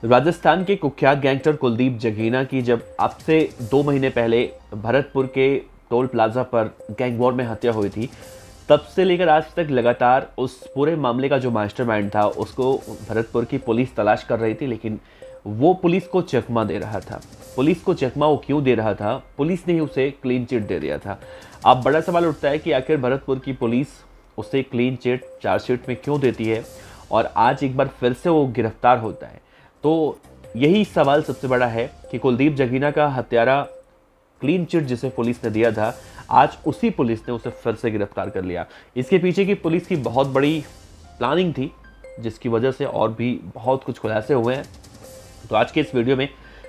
राजस्थान के कुख्यात गैंगस्टर कुलदीप जगीना की जब अब से 2 महीने पहले भरतपुर के टोल प्लाजा पर गैंग वॉर में हत्या हुई थी, तब से लेकर आज तक लगातार उस पूरे मामले का जो मास्टरमाइंड था उसको भरतपुर की पुलिस तलाश कर रही थी। लेकिन वो पुलिस को चकमा दे रहा था। पुलिस को चकमा वो क्यों दे रहा था? पुलिस ने ही उसे क्लीन चिट दे दिया था। अब बड़ा सवाल उठता है कि आखिर भरतपुर की पुलिस उसे क्लीन चिट चार्जशीट में क्यों देती है और आज एक बार फिर से वो गिरफ्तार होता है। तो यही सवाल सबसे बड़ा है कि कुलदीप जगीना का हत्यारा क्लीन चिट जिसे पुलिस ने दिया था, आज उसी पुलिस ने उसे फिर से गिरफ्तार कर लिया। इसके पीछे की पुलिस की बहुत बड़ी प्लानिंग थी, जिसकी वजह से और भी बहुत कुछ खुलासे हुए हैं। तो आज के इस वीडियो में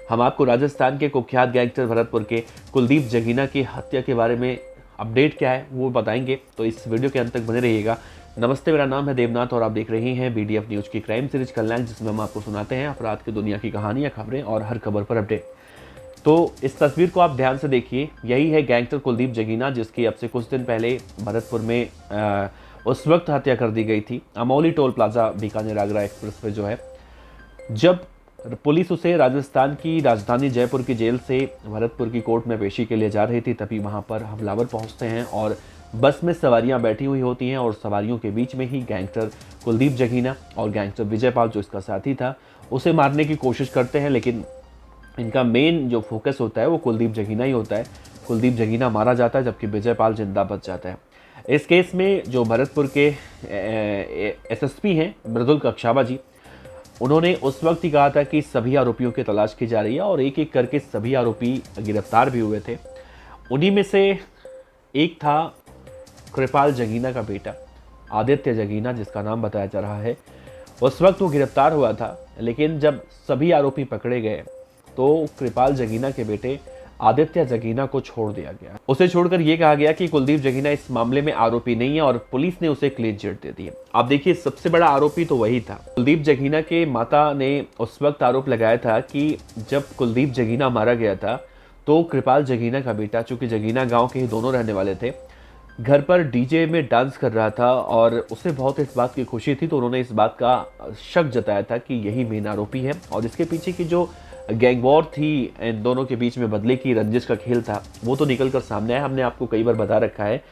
हम आपको राजस्थान के कुख्यात गैंगस्टर भरतपुर के कुलदीप जगीना की हत्या के बारे में अपडेट क्या है वो बताएंगे। तो इस वीडियो के अंत तक बने रहिएगा। नमस्ते, मेरा नाम है देवनाथ और आप देख रहे हैं BDF न्यूज़ की क्राइम सीरीज खलनायक, जिसमें हम आपको सुनाते हैं अपराध की दुनिया की कहानियां, खबरें और हर खबर पर अपडेट। तो इस तस्वीर को आप ध्यान से देखिए। यही है गैंगस्टर कुलदीप जगीना, जिसकी अब से कुछ दिन पहले भरतपुर में उस वक्त हत्या कर दी गई थी। Amauli toll plaza Bikaner Agra express पे जो है, जब पुलिस उसे राजस्थान की राजधानी जयपुर की जेल से भरतपुर की कोर्ट में पेशी के लिए जा रही थी, तभी वहां पर हमलावर पहुंचते हैं और बस में सवारियां बैठी हुई होती हैं और सवारियों के बीच में ही गैंगस्टर कुलदीप जगीना और गैंगस्टर विजयपाल जो इसका साथी था उसे मारने की कोशिश करते हैं। लेकिन इनका मेन जो फोकस होता है वो कुलदीप जगीना ही होता है। कुलदीप जगीना मारा जाता है जबकि विजयपाल जिंदा बच जाता है। इस केस में जो भरतपुर के SSP हैं मृदुल कक्षावा जी, उन्होंने उस वक्त ही कहा था कि सभी आरोपियों की तलाश की जा रही है और एक एक करके सभी आरोपी गिरफ्तार भी हुए थे। उन्हीं में से एक था कृपाल जगीना का बेटा आदित्य जगीना, जिसका नाम बताया जा रहा है। उस वक्त वो गिरफ्तार हुआ था, लेकिन जब सभी आरोपी पकड़े गए तो कृपाल जगीना के बेटे आदित्य जगीना को छोड़ दिया गया। उसे छोड़कर यह कहा गया कि कुलदीप जगीना इस मामले में आरोपी नहीं है और पुलिस ने उसे क्लीन चिट दे दी है। आप देखिए, सबसे बड़ा आरोपी तो वही था। कुलदीप जगीना के माता ने उस वक्त आरोप लगाया था कि जब कुलदीप जगीना मारा गया था तो कृपाल जगीना का बेटा, चूंकि जगीना गांव के ही दोनों रहने वाले थे, घर पर डीजे में डांस कर रहा था और उसे बहुत इस बात की खुशी थी। तो उन्होंने इस बात का शक जताया था कि यही मेन आरोपी है और इसके पीछे की जो गैंग वॉर थी, इन दोनों के बीच में बदले की रंजिश का खेल था, वो तो निकल कर सामने आया। हमने आपको कई बार बता रखा है।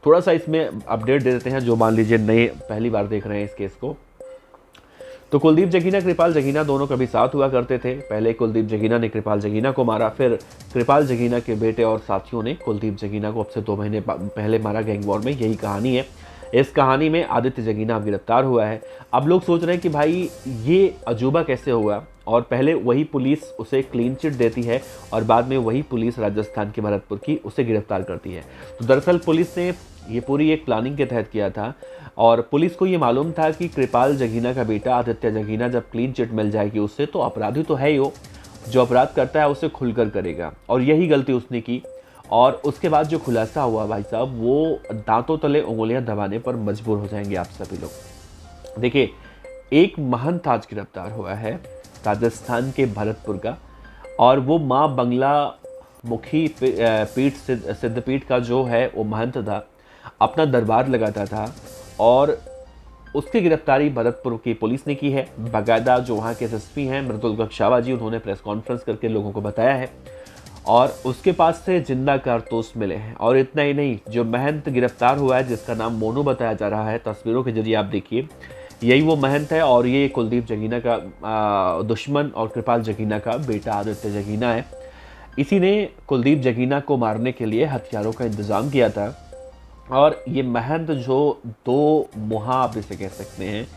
थोड़ा सा इसमें अपडेट दे देते हैं जो मान लीजिए नए पहली बार देख रहे हैं इस केस को। तो कुलदीप जगीना कृपाल जगीना दोनों कभी साथ हुआ करते थे। पहले कुलदीप जगीना ने कृपाल जगीना को मारा, फिर कृपाल जगीना के बेटे और साथियों ने कुलदीप जगीना को अब से 2 महीने पहले मारा गैंग वॉर में। यही कहानी है। इस कहानी में आदित्य जगीना अब गिरफ्तार हुआ है। अब लोग सोच रहे हैं कि भाई ये अजूबा कैसे हुआ, और पहले वही पुलिस उसे क्लीन चिट देती है और बाद में वही पुलिस राजस्थान के भरतपुर की उसे गिरफ्तार करती है। तो दरअसल पुलिस ने ये पूरी एक प्लानिंग के तहत किया था और पुलिस को ये मालूम था कि कृपाल जगीना का बेटा आदित्य जगीना जब क्लीन चिट मिल जाएगी उससे, तो अपराधी तो है ही वो, जो अपराध करता है उसे खुलकर करेगा, और यही गलती उसने की। और उसके बाद जो खुलासा हुआ भाई साहब, वो दांतों तले उंगलियां दबाने पर मजबूर हो जाएंगे आप सभी लोग। देखिए, एक महंत आज गिरफ्तार हुआ है राजस्थान के भरतपुर का, और वो माँ बंगला मुखी पीठ सिद्धपीठ का जो है वो महंत था, अपना दरबार लगाता था और उसकी गिरफ्तारी भरतपुर की पुलिस ने की है। बाकायदा जो वहाँ के SSP हैं मृदुल कक्षावा जी, उन्होंने प्रेस कॉन्फ्रेंस करके लोगों को बताया है और उसके पास से जिंदा कारतूस मिले हैं। और इतना ही नहीं, जो महंत गिरफ्तार हुआ है जिसका नाम मोनू बताया जा रहा है, तस्वीरों के जरिए आप देखिए, यही वो महंत है और ये कुलदीप जगीना का दुश्मन और कृपाल जगीना का बेटा आदित्य जगीना है। इसी ने कुलदीप जगीना को मारने के लिए हथियारों का इंतज़ाम किया था। और ये महंत जो दो मुहा आप इसे कह सकते हैं,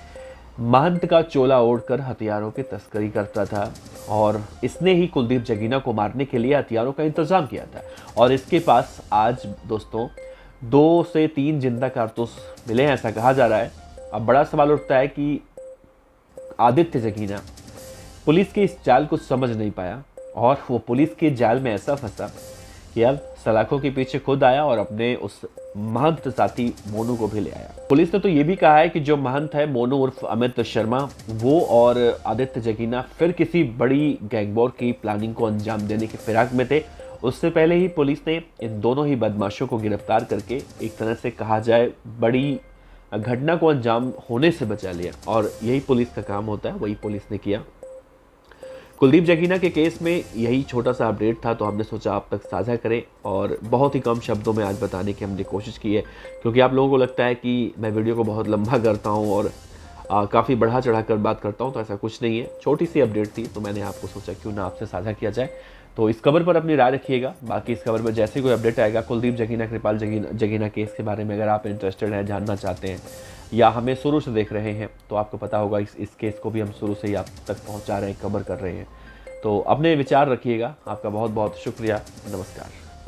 महंत का चोला ओढ़कर हथियारों की तस्करी करता था और इसने ही कुलदीप जगीना को मारने के लिए हथियारों का इंतज़ाम किया था। और इसके पास आज दोस्तों 2 से 3 जिंदा कारतूस मिले हैं, ऐसा कहा जा रहा है। अब बड़ा सवाल उठता है कि आदित्य जगीना पुलिस के इस जाल को समझ नहीं पाया और वो पुलिस के जाल में ऐसा फंसा कि अब सलाखों के पीछे खुद आया और अपने उस महंत साथी मोनू को भी ले आया। पुलिस ने तो ये भी कहा है कि जो महंत है मोनू उर्फ अमित शर्मा, वो और आदित्य जगीना फिर किसी बड़ी गैंग वॉर की प्लानिंग को अंजाम देने के फिराक में थे। उससे पहले ही पुलिस ने इन दोनों ही बदमाशों को गिरफ्तार करके एक तरह से कहा जाए बड़ी घटना को अंजाम होने से बचा लिया, और यही पुलिस का काम होता है, वही पुलिस ने किया। कुलदीप जगीना के केस में यही छोटा सा अपडेट था, तो हमने सोचा आप तक साझा करें और बहुत ही कम शब्दों में आज बताने की हमने कोशिश की है, क्योंकि आप लोगों को लगता है कि मैं वीडियो को बहुत लंबा करता हूं और काफ़ी बढ़ा चढ़ा कर बात करता हूं, तो ऐसा कुछ नहीं है। छोटी सी अपडेट थी, तो मैंने आपको सोचा क्यों ना आपसे साझा किया जाए। तो इस खबर पर अपनी राय रखिएगा। बाकी इस खबर पर जैसे कोई अपडेट आएगा कुलदीप जगीना कृपाल जगीना केस के बारे में, अगर आप इंटरेस्टेड हैं, जानना चाहते हैं या हमें शुरू से देख रहे हैं, तो आपको पता होगा इस केस को भी हम शुरू से ही आप तक पहुंचा रहे हैं, कवर कर रहे हैं। तो अपने विचार रखिएगा। आपका बहुत बहुत शुक्रिया। नमस्कार।